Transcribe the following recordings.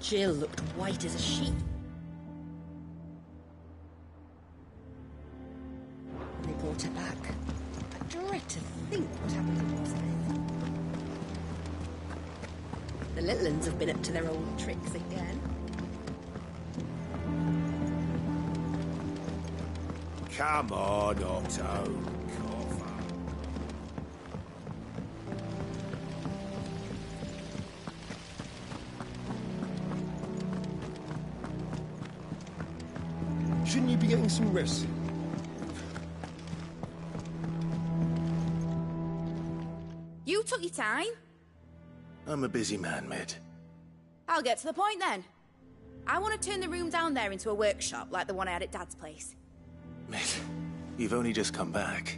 Jill looked white as a sheet. They brought her back. I dread to think what happened to Elizabeth. The little ones have been up to their old tricks again. Come on, Otto. Shouldn't you be getting some rest? You took your time. I'm a busy man, Mid. I'll get to the point then. I want to turn the room down there into a workshop like the one I had at Dad's place. Mid, you've only just come back.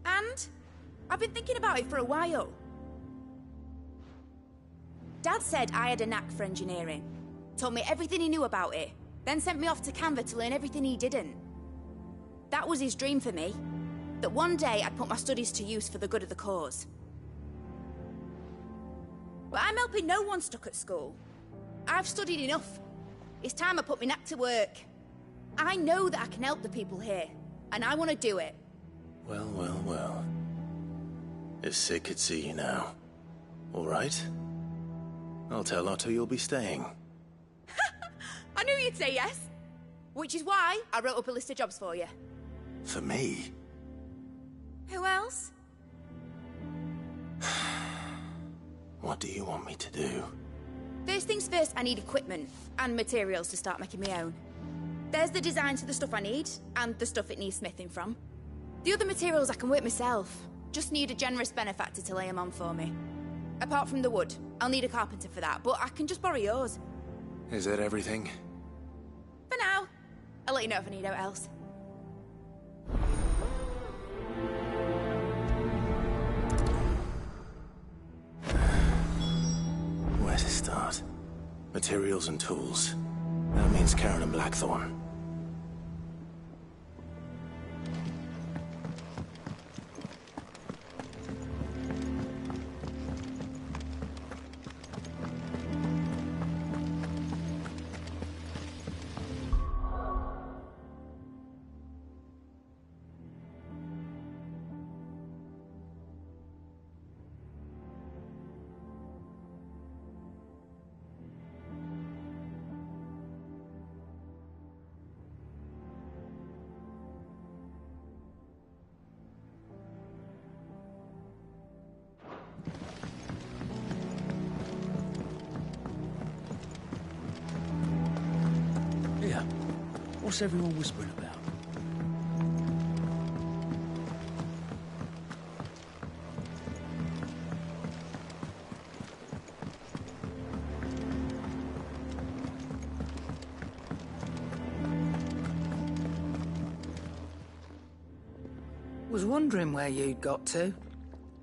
And? I've been thinking about it for a while. Dad said I had a knack for engineering. Told me everything he knew about it. Then sent me off to Canva to learn everything he didn't. That was his dream for me. That one day I'd put my studies to use for the good of the cause. But I'm helping no one stuck at school. I've studied enough. It's time I put my knack to work. I know that I can help the people here, and I want to do it. Well, well, well. If Sid could see you now. All right? I'll tell Otto you'll be staying. I knew you'd say yes. Which is why I wrote up a list of jobs for you. For me? Who else? What do you want me to do? First things first, I need equipment and materials to start making my own. There's the designs for the stuff I need, and the stuff it needs smithing from. The other materials I can work myself. Just need a generous benefactor to lay them on for me. Apart from the wood, I'll need a carpenter for that, but I can just borrow yours. Is that everything? For now. I'll let you know if I need out else. Where to start? Materials and tools. That means Karen and Blackthorn. What's everyone whispering about? Was wondering where you'd got to.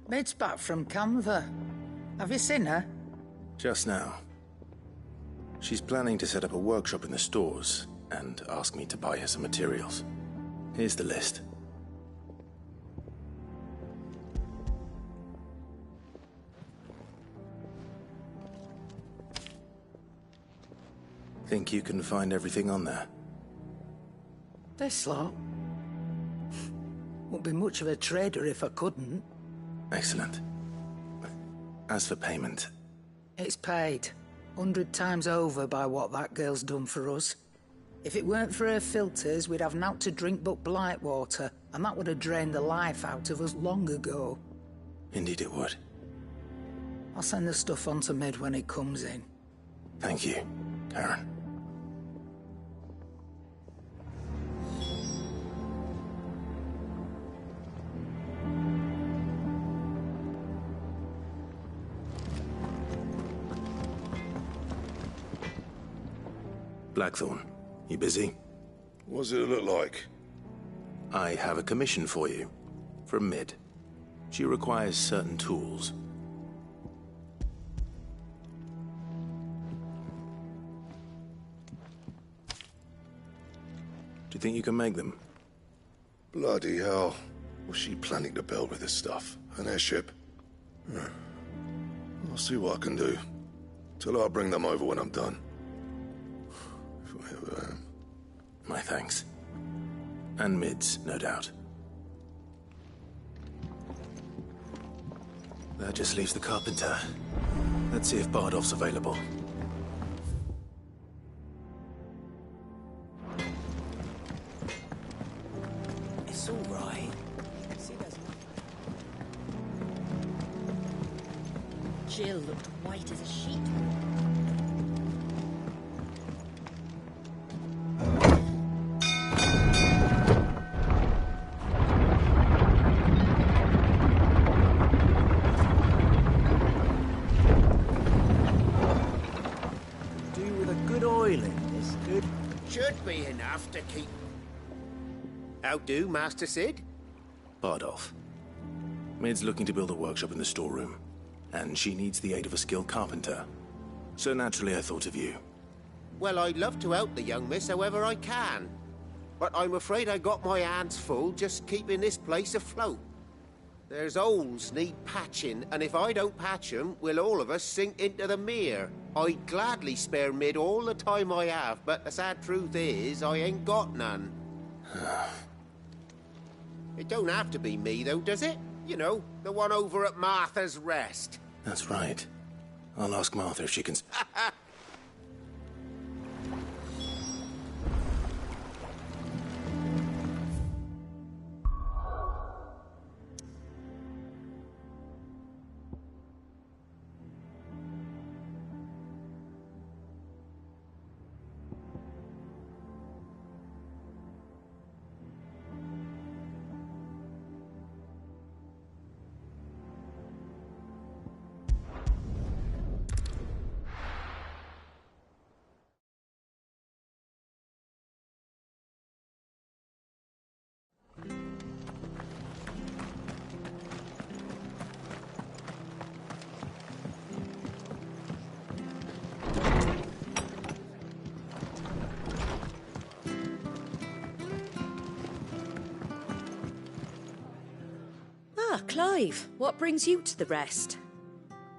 Mid's back from Canva. Have you seen her? Just now. She's planning to set up a workshop in the stores and ask me to buy her some materials. Here's the list. Think you can find everything on there? This lot. Wouldn't be much of a trader if I couldn't. Excellent. As for payment... It's paid. 100 times over by what that girl's done for us. If it weren't for her filters, we'd have naught to drink but blight water, and that would have drained the life out of us long ago. Indeed it would. I'll send the stuff on to Mid when it comes in. Thank you, Karen. Blackthorn, you busy? What does it look like? I have a commission for you. From Mid. She requires certain tools. Do you think you can make them? Bloody hell. What's she planning to build with this stuff? An airship? I'll see what I can do. Till I bring them over when I'm done. if I ever am. My thanks. And Mid's, no doubt. That just leaves the carpenter. Let's see if Bardolph's available. It's all right. See, there's Jill looked white as a sheet. Should be enough to keep... How do, Master Sid? Bardolph. Mid's looking to build a workshop in the storeroom, and she needs the aid of a skilled carpenter. So naturally I thought of you. Well, I'd love to help the young miss however I can. But I'm afraid I got my hands full just keeping this place afloat. There's holes need patching, and if I don't patch them, we'll all of us sink into the mere. I'd gladly spare Mid all the time I have, but the sad truth is, I ain't got none. It don't have to be me, though, does it? You know, the one over at Martha's Rest. That's right. I'll ask Martha if she can... Ah, Clive, what brings you to the Rest?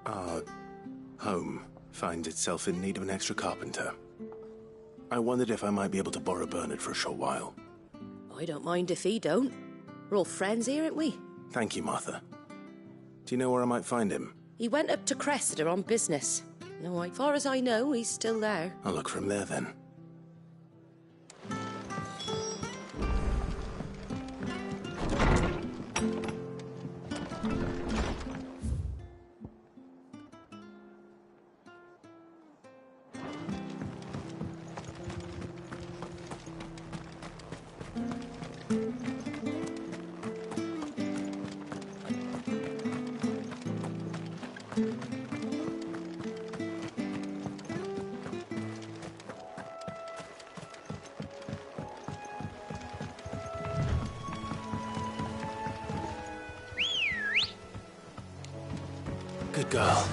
Our home finds itself in need of an extra carpenter. I wondered if I might be able to borrow Bernard for a short while. I don't mind if he don't. We're all friends here, aren't we? Thank you, Martha. Do you know where I might find him? He went up to Cressida on business. No, as far as I know, he's still there. I'll look for him there, then. Good girl.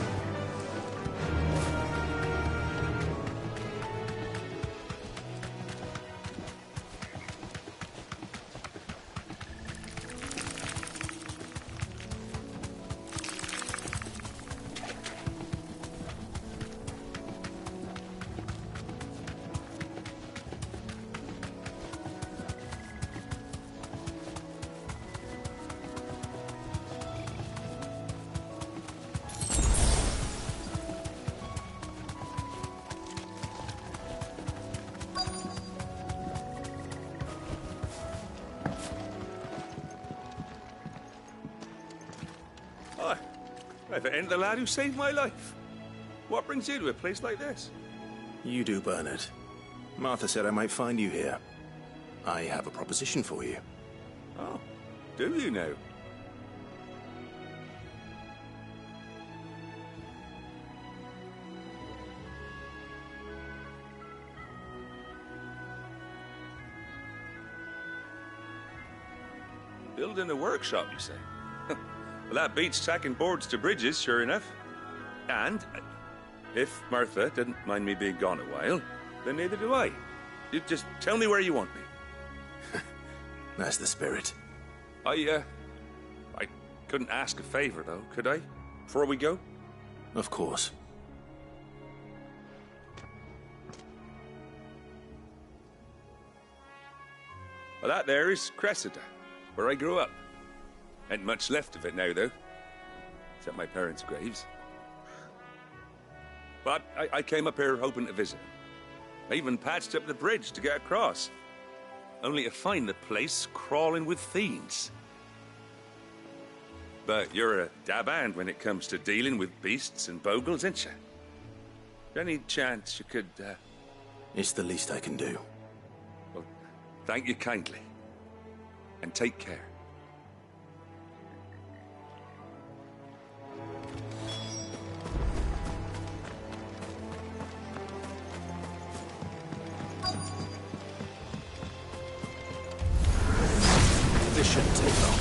If it ain't the lad who saved my life. What brings you to a place like this? You do, Bernard. Martha said I might find you here. I have a proposition for you. Oh, do you now? Building a workshop, you say? Well, that beats tacking boards to bridges, sure enough. And if Martha didn't mind me being gone a while, then neither do I. You just tell me where you want me. That's the spirit. I couldn't ask a favor, though, could I? Before we go? Of course. Well, that there is Cressida, where I grew up. Ain't much left of it now, though. Except my parents' graves. But I came up here hoping to visit. I even patched up the bridge to get across. Only to find the place crawling with fiends. But you're a dab hand when it comes to dealing with beasts and bogles, ain't you? Any chance you could, It's the least I can do. Well, thank you kindly. And take care. This shouldn't take long.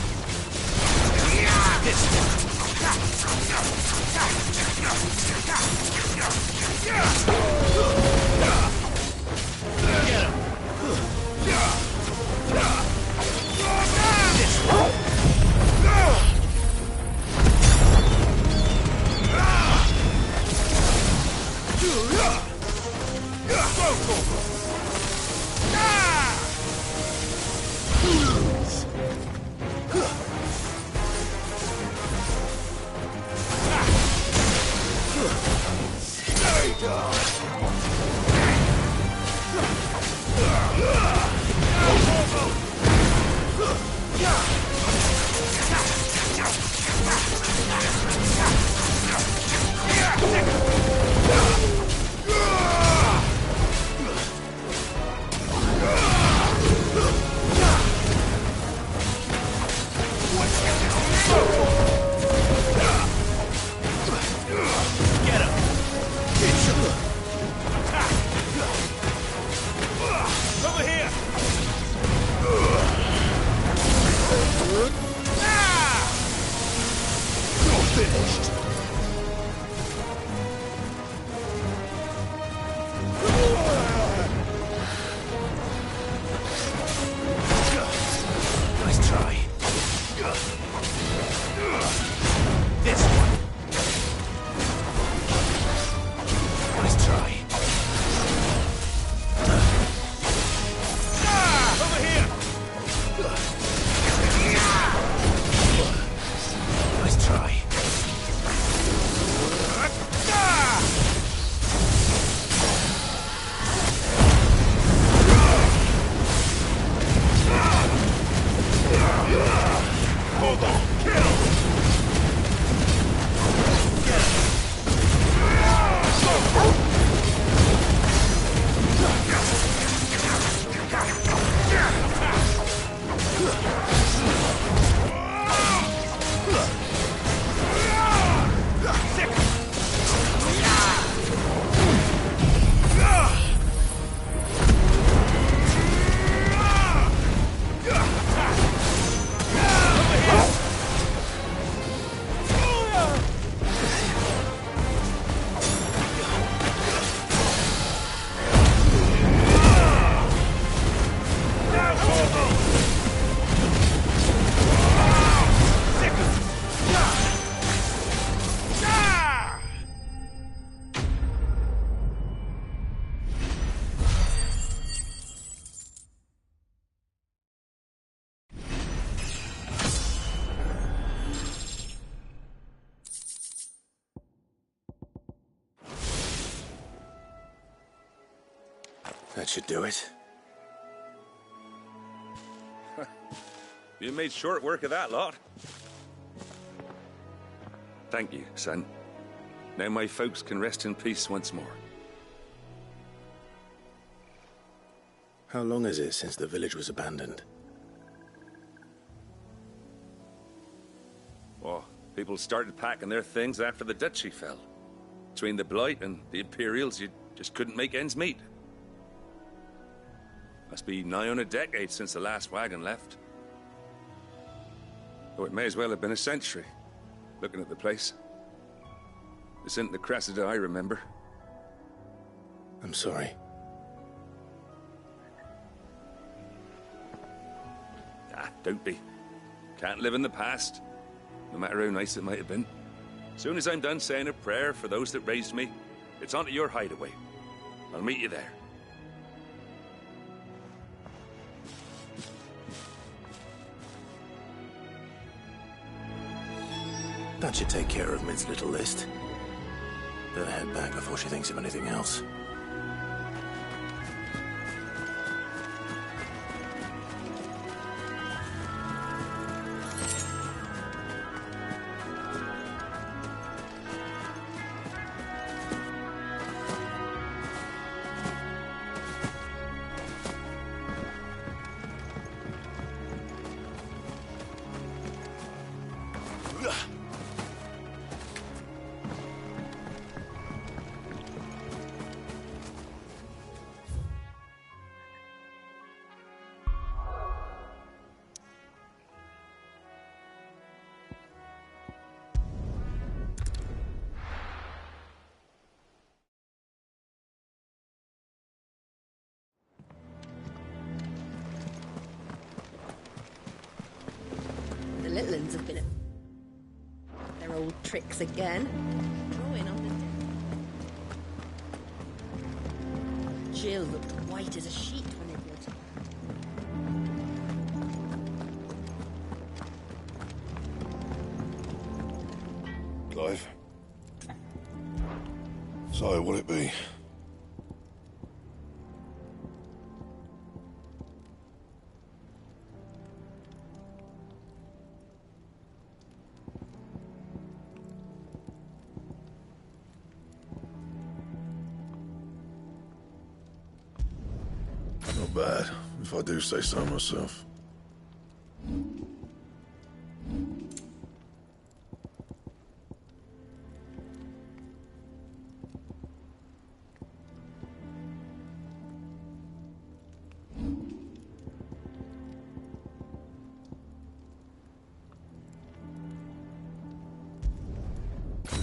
That should do it. You made short work of that lot. Thank you, son. Now my folks can rest in peace once more. How long is it since the village was abandoned? Oh, people started packing their things after the duchy fell. Between the Blight and the Imperials, you just couldn't make ends meet. Must be nigh on a decade since the last wagon left. Though it may as well have been a century, looking at the place. This isn't the Cressida I remember. I'm sorry. Ah, don't be. Can't live in the past, no matter how nice it might have been. Soon as I'm done saying a prayer for those that raised me, it's on to your hideaway. I'll meet you there. That should take care of Mid's little list. Better head back before she thinks of anything else. The little ones have been at their old tricks again. Drawing on the Jill looked white as a sheet when they brought her. Clive? So, what'll it be? Not bad, if I do say so myself.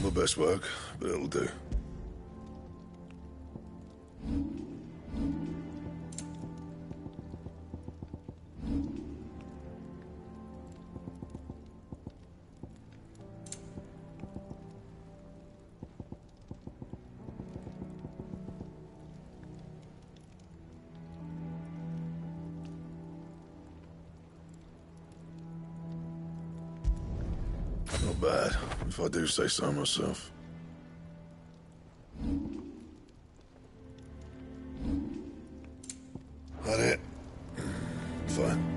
My best work, but it'll do. Not bad, if I do say so myself. That it? Fine.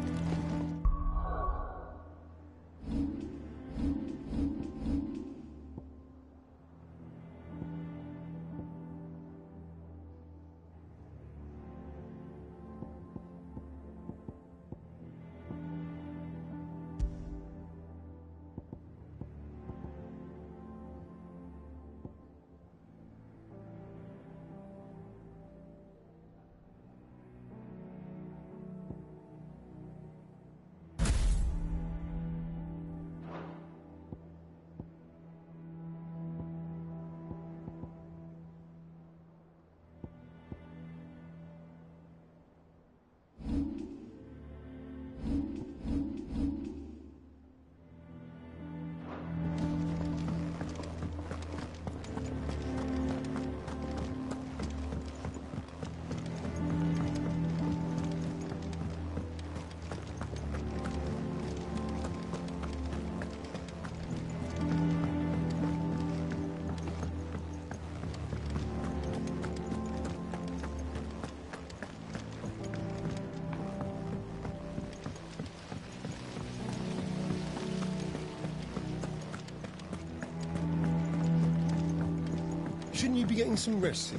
Shouldn't you be getting some rest?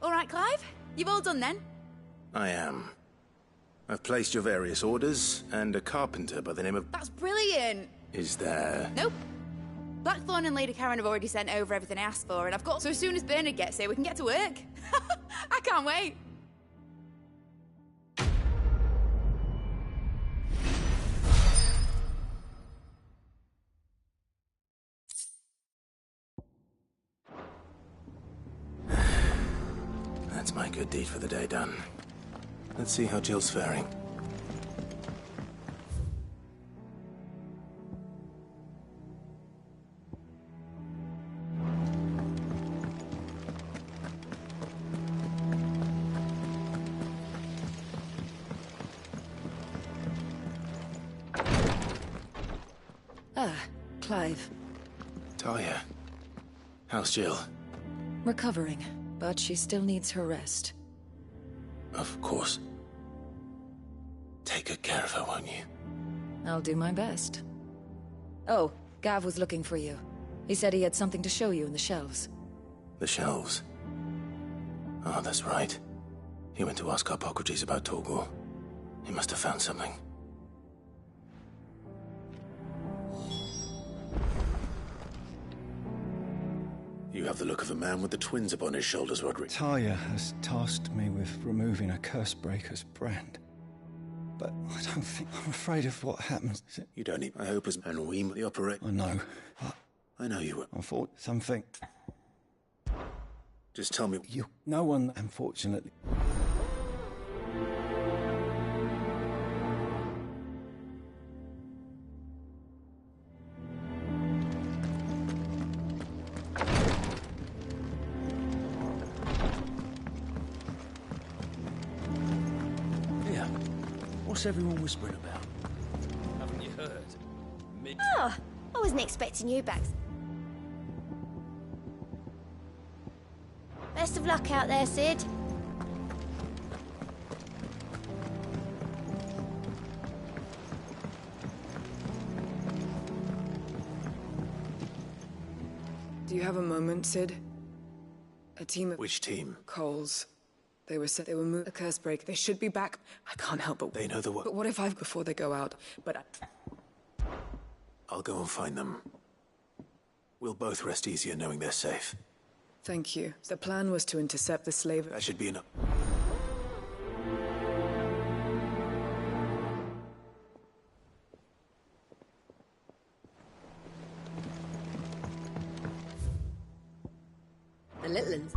All right, Clive. You've all done then? I am. I've placed your various orders, and a carpenter by the name of... That's brilliant. Is there... Nope. Blackthorn and Lady Karen have already sent over everything I asked for, and I've got... So as soon as Bernard gets here, we can get to work. I can't wait. That's my good deed for the day done. Let's see how Jill's faring. Clive. Talia. How's Jill? Recovering, but she still needs her rest. Of course. Take good care of her, won't you? I'll do my best. Oh, Gav was looking for you. He said he had something to show you in the shelves. The shelves? Oh, that's right. He went to ask Hippocrates about Torgor. He must have found something. You have the look of a man with the twins upon his shoulders, Roderick. Talia has tasked me with removing a Cursebreaker's brand. But I don't think... I'm afraid of what happens. You don't need my hope as... And we the operate. I know. But I know you will. I thought something... Just tell me... No one, unfortunately... What's everyone whispering about? Haven't you heard? Oh, I wasn't expecting you back. Best of luck out there, Sid. Do you have a moment, Sid? A team of... Which team? Coles. They were said they were moved a curse break. They should be back. I can't help but... They know the work. But what if before they go out? But I'll go and find them. We'll both rest easier knowing they're safe. Thank you. The plan was to intercept the slave... That should be enough. The little ones.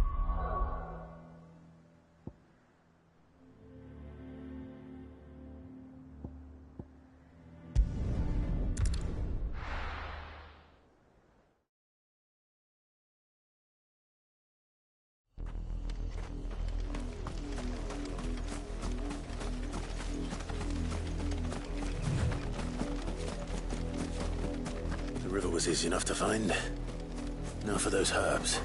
The river was easy enough to find. Now for those herbs.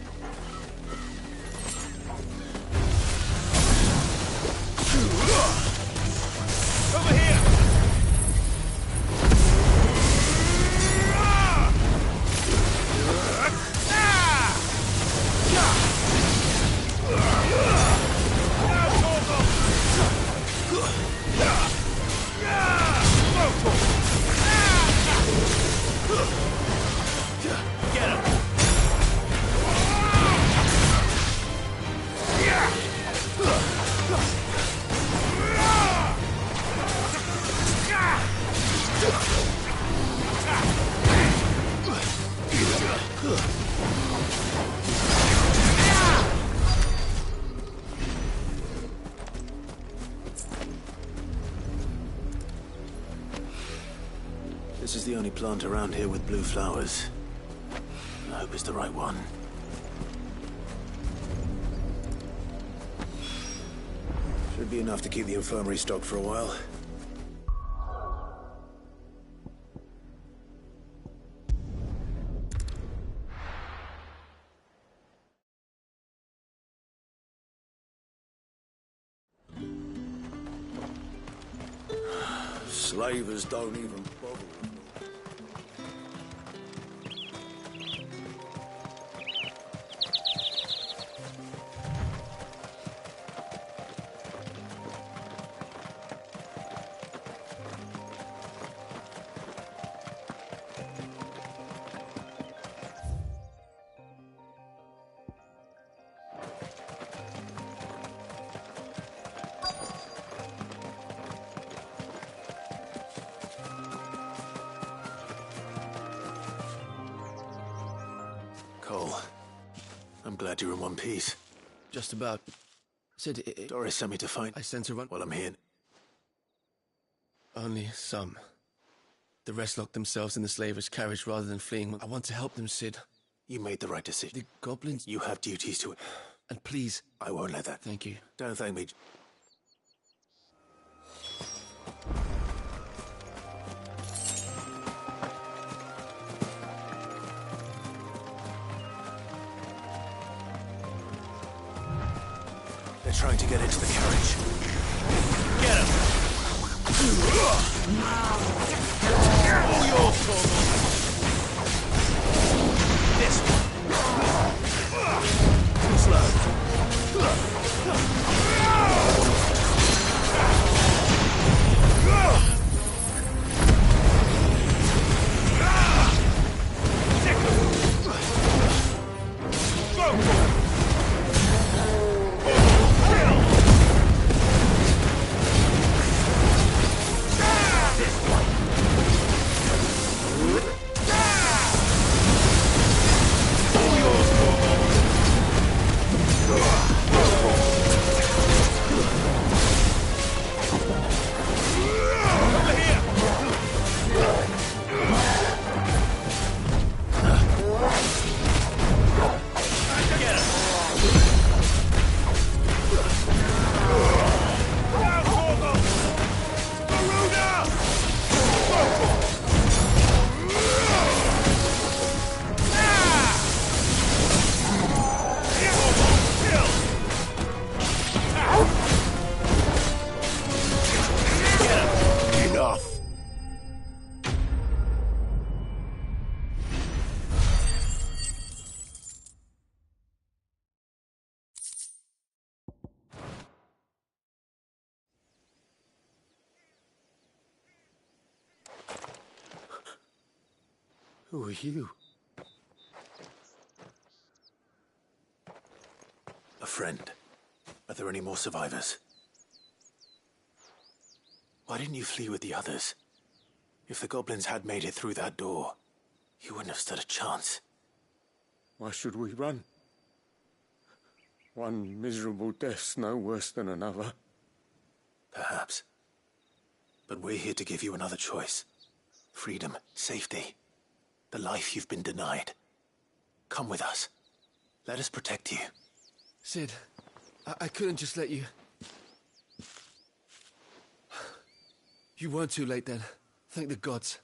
Over here! Get him! This is the only plant around here with blue flowers. I hope it's the right one. Should be enough to keep the infirmary stocked for a while. Slavers don't even bother with me. Cole, I'm glad you're in one piece. Just about. Sid, Doris sent me to find... I sent her on... Well, I'm here. Only some. The rest locked themselves in the slaver's carriage rather than fleeing. I want to help them, Sid. You made the right decision. The goblins... You have duties to it. And please... I won't let that. Thank you. Don't thank me. trying to get into the carriage. Get him! All yours, Torgal! This one. Too slow. Who are you? A friend. Are there any more survivors? Why didn't you flee with the others? If the goblins had made it through that door, you wouldn't have stood a chance. Why should we run? One miserable death's no worse than another. Perhaps. But we're here to give you another choice. Freedom, safety. The life you've been denied. Come with us. Let us protect you. Sid, I couldn't just let you... You weren't too late then. Thank the gods.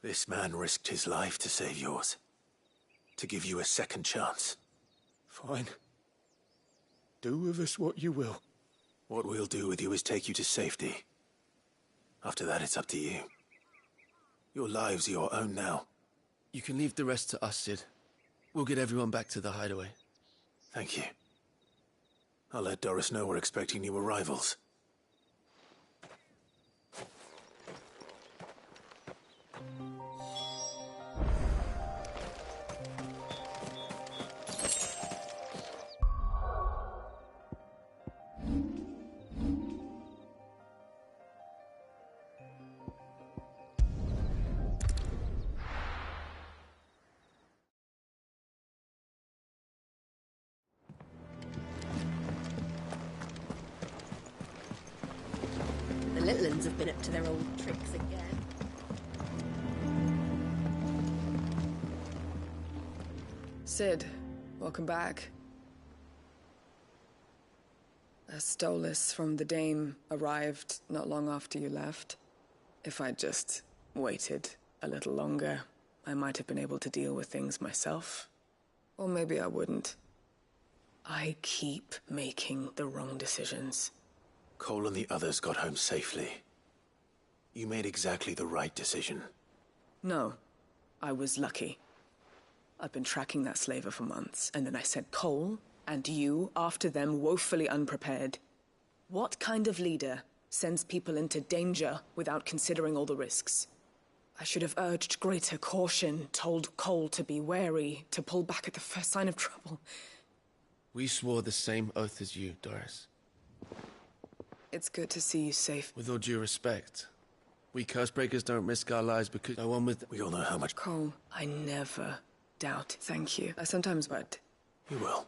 This man risked his life to save yours. To give you a second chance. Fine. Do with us what you will. What we'll do with you is take you to safety. After that, it's up to you. Your lives are your own now. You can leave the rest to us, Sid. We'll get everyone back to the hideaway. Thank you. I'll let Doris know we're expecting new arrivals. The little uns have been up to their old tricks again. Sid, welcome back. A Stolas from the Dame arrived not long after you left. If I'd just waited a little longer, I might have been able to deal with things myself. Or maybe I wouldn't. I keep making the wrong decisions. Cole and the others got home safely. You made exactly the right decision. No, I was lucky. I've been tracking that slaver for months, and then I sent Cole and you after them woefully unprepared. What kind of leader sends people into danger without considering all the risks? I should have urged greater caution, told Cole to be wary, to pull back at the first sign of trouble. We swore the same oath as you, Doris. It's good to see you safe. With all due respect, we Cursebreakers don't risk our lives because no one with... We all know how much... Cole, I never doubt. Thank you. I sometimes would. You will.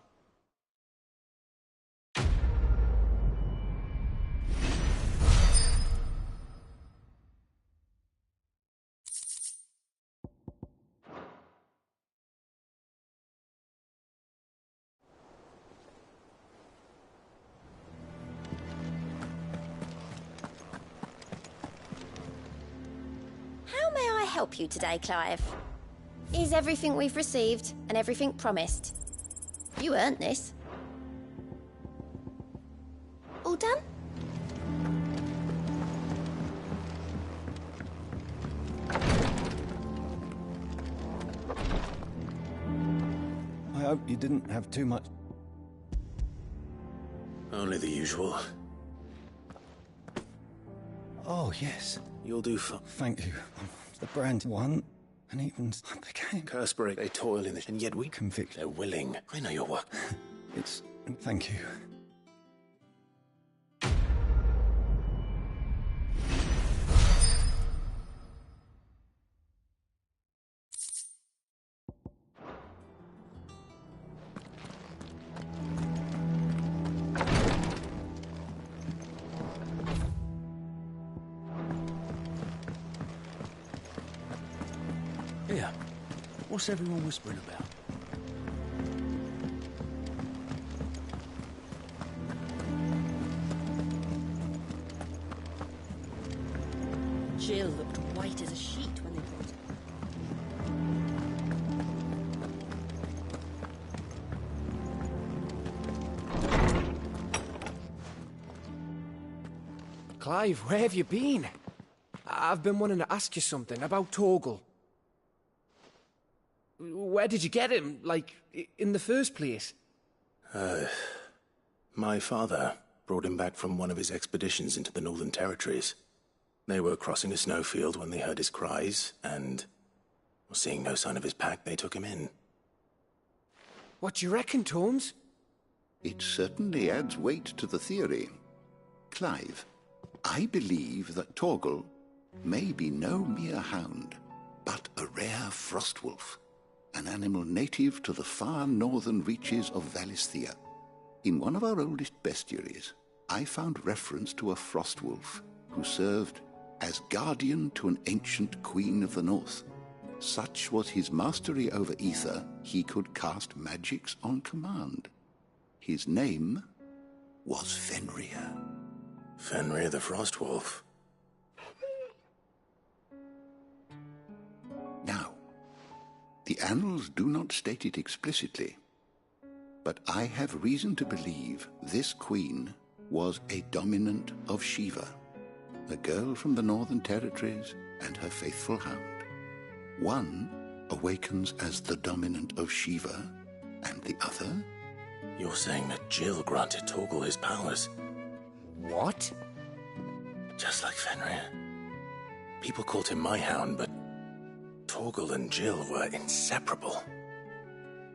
How may I help you today, Clive? Is everything we've received and everything promised? You earned this. hope you didn't have too much. Only the usual. Oh, yes. You'll do fine. Thank you. The brand won, and even I became... Cursebreak, they toil in this, and yet we... Convict. They're willing. I know your work. It's... Thank you. Here, what's everyone whispering about? Jill looked white as a sheet when they brought her. Clive, where have you been? I've been wanting to ask you something about Torgal. Where did you get him, like, in the first place? My father brought him back from one of his expeditions into the Northern Territories. They were crossing a snowfield when they heard his cries, and, seeing no sign of his pack, they took him in. What do you reckon, Tomes? It certainly adds weight to the theory. Clive, I believe that Torgal may be no mere hound, but a rare frostwolf, an animal native to the far northern reaches of Valisthea. In one of our oldest bestiaries, I found reference to a frostwolf who served as guardian to an ancient queen of the north. Such was his mastery over ether, he could cast magics on command. His name was Fenrir. Fenrir the Frostwolf. Now, the annals do not state it explicitly, but I have reason to believe this queen was a dominant of Shiva, a girl from the Northern Territories and her faithful hound. One awakens as the dominant of Shiva, and the other... You're saying that Jill granted Torgal his powers? What? Just like Fenrir. People called him my hound, but Torgal and Jill were inseparable.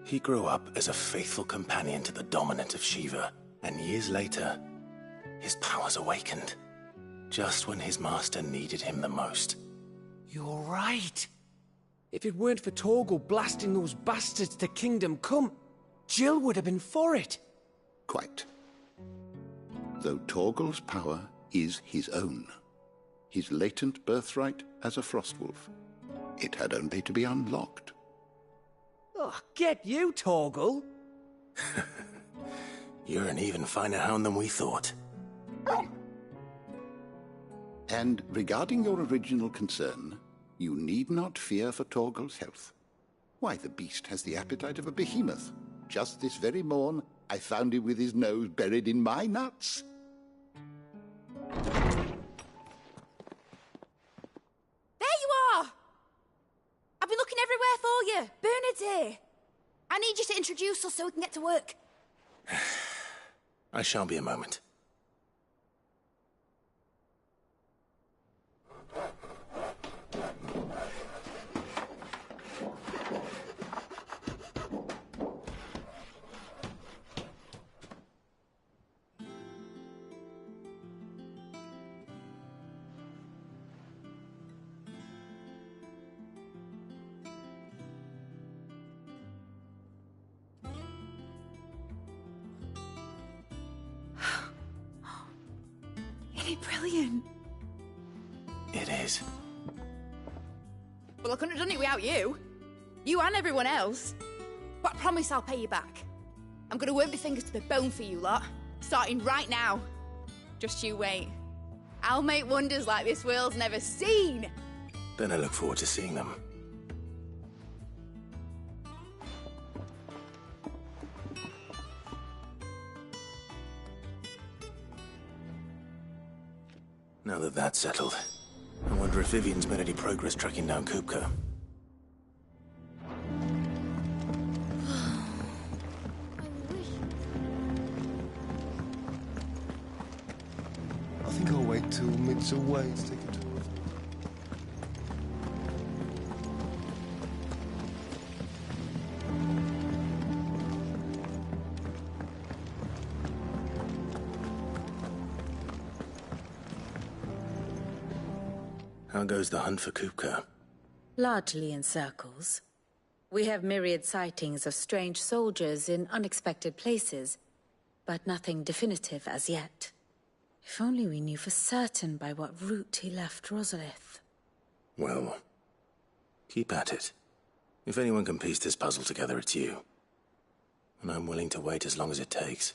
He grew up as a faithful companion to the dominant of Shiva, and years later, his powers awakened, just when his master needed him the most. You're right. If it weren't for Torgal blasting those bastards to Kingdom Come, Jill would have been for it. Quite. Though Torgal's power is his own, his latent birthright as a Frostwolf, it had only to be unlocked. Oh, get you, Torgal! You're an even finer hound than we thought. And regarding your original concern, you need not fear for Torgal's health. Why, the beast has the appetite of a behemoth. Just this very morn, I found him with his nose buried in my nuts. There you are! I've been looking everywhere for you. Bernard's here. I need you to introduce us so we can get to work. I shan't be a moment. Isn't it brilliant? It is. Well, I couldn't have done it without you. You and everyone else. But I promise I'll pay you back. I'm gonna work my fingers to the bone for you lot. Starting right now. Just you wait. I'll make wonders like this world's never seen. Then I look forward to seeing them. Now that that's settled, I wonder if Vivian's made any progress tracking down Kupka. Little mince of ways, take your time. How goes the hunt for Kupka? Largely in circles. We have myriad sightings of strange soldiers in unexpected places, but nothing definitive as yet. If only we knew for certain by what route he left Rosalith. Well, keep at it. If anyone can piece this puzzle together, it's you. And I'm willing to wait as long as it takes.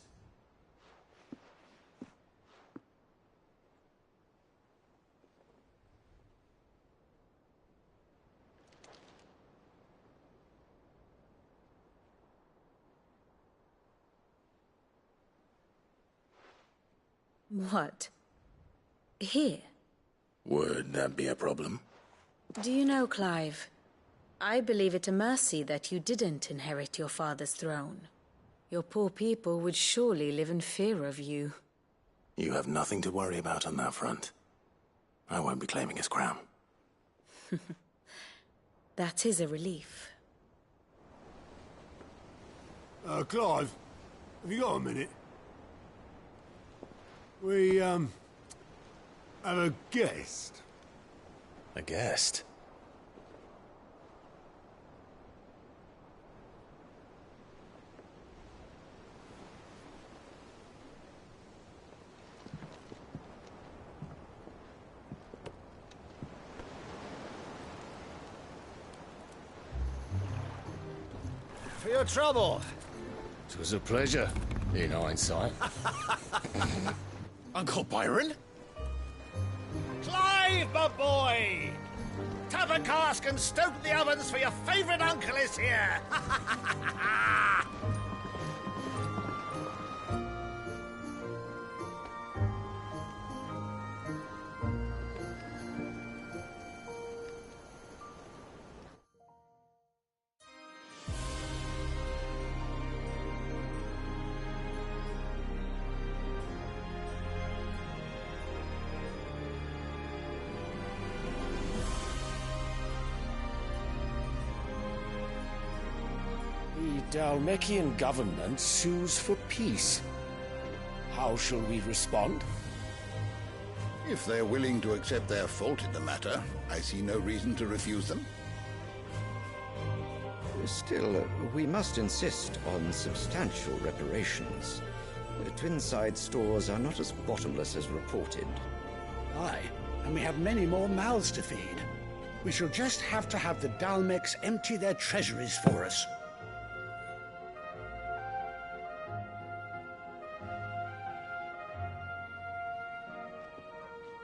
What? Here? Would that be a problem? Do you know, Clive, I believe it a mercy that you didn't inherit your father's throne. Your poor people would surely live in fear of you. You have nothing to worry about on that front. I won't be claiming his crown. That is a relief. Clive, have you got a minute? We, have a guest. A guest? For your trouble. It was a pleasure, in hindsight. Uncle Byron? Clive, my boy! Tap a cask and stoke the ovens, for your favourite uncle is here! The Dalmekian government sues for peace. How shall we respond? If they're willing to accept their fault in the matter, I see no reason to refuse them. Still, we must insist on substantial reparations. Twinside stores are not as bottomless as reported. Aye, and we have many more mouths to feed. We shall just have to have the Dalmecs empty their treasuries for us.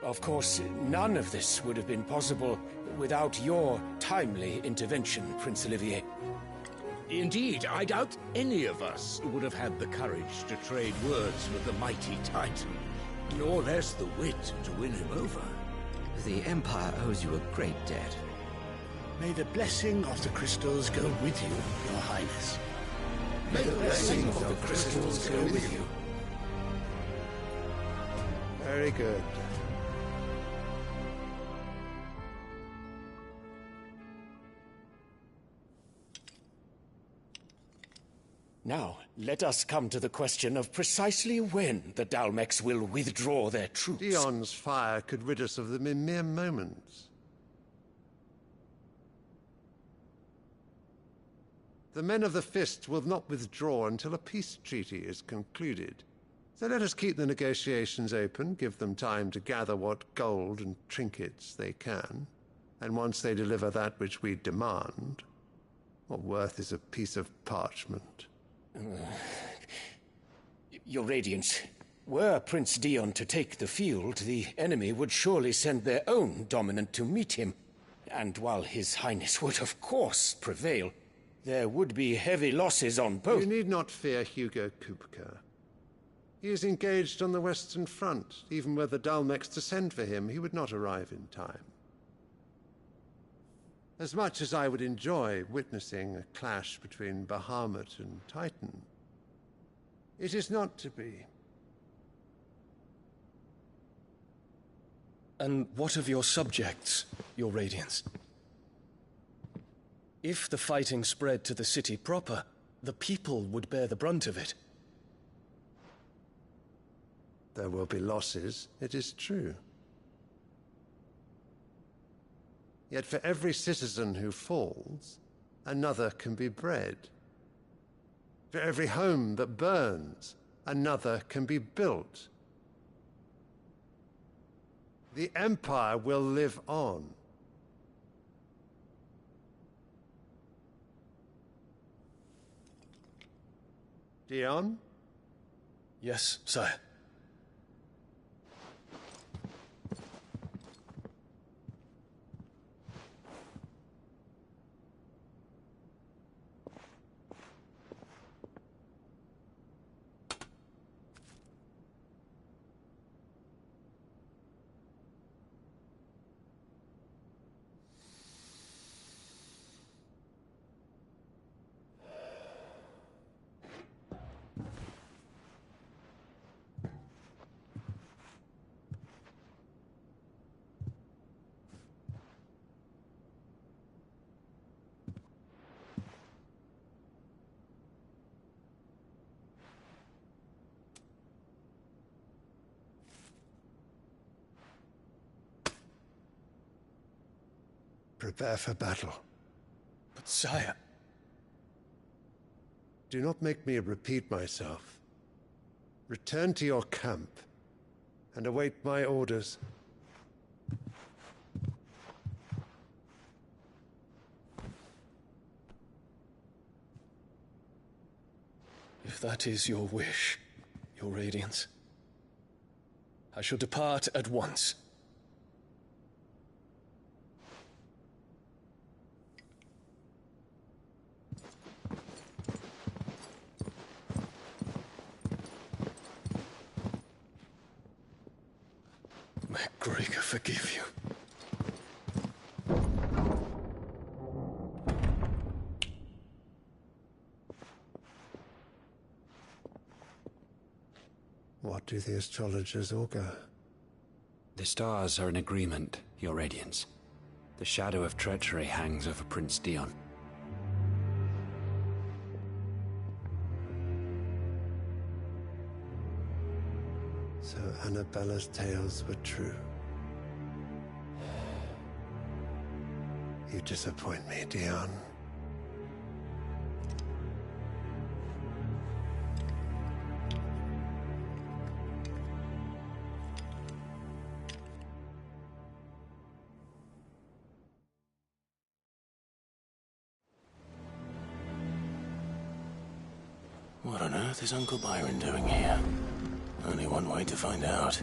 Of course, none of this would have been possible without your timely intervention, Prince Olivier. Indeed, I doubt any of us would have had the courage to trade words with the mighty Titan, nor less the wit to win him over. The Empire owes you a great debt. May the blessing of the crystals go with you, Your Highness. May the blessing of the crystals go with you. Very good. Now, let us come to the question of precisely when the Dalmecs will withdraw their troops. Dion's fire could rid us of them in mere moments. The men of the Fist will not withdraw until a peace treaty is concluded. So let us keep the negotiations open, give them time to gather what gold and trinkets they can, and once they deliver that which we demand, what worth is a piece of parchment? Your Radiance, were Prince Dion to take the field, the enemy would surely send their own dominant to meet him. And while His Highness would of course prevail, there would be heavy losses on both. You need not fear Hugo Kupka. He is engaged on the Western Front. Even were the Dalmecs to send for him, he would not arrive in time. As much as I would enjoy witnessing a clash between Bahamut and Titan, it is not to be. And what of your subjects, your Radiance? If the fighting spread to the city proper, the people would bear the brunt of it. There will be losses, it is true. Yet for every citizen who falls, another can be bred. For every home that burns, another can be built. The Empire will live on. Dion? Yes, sire. Prepare for battle. But sire... Do not make me repeat myself. Return to your camp and await my orders. If that is your wish, your Radiance, I shall depart at once. May Gregor forgive you. What do the astrologers augur? The stars are in agreement, your Radiance. The shadow of treachery hangs over Prince Dion. So Annabella's tales were true. You disappoint me, Dion. What on earth is Uncle Byron doing here? Only one way to find out.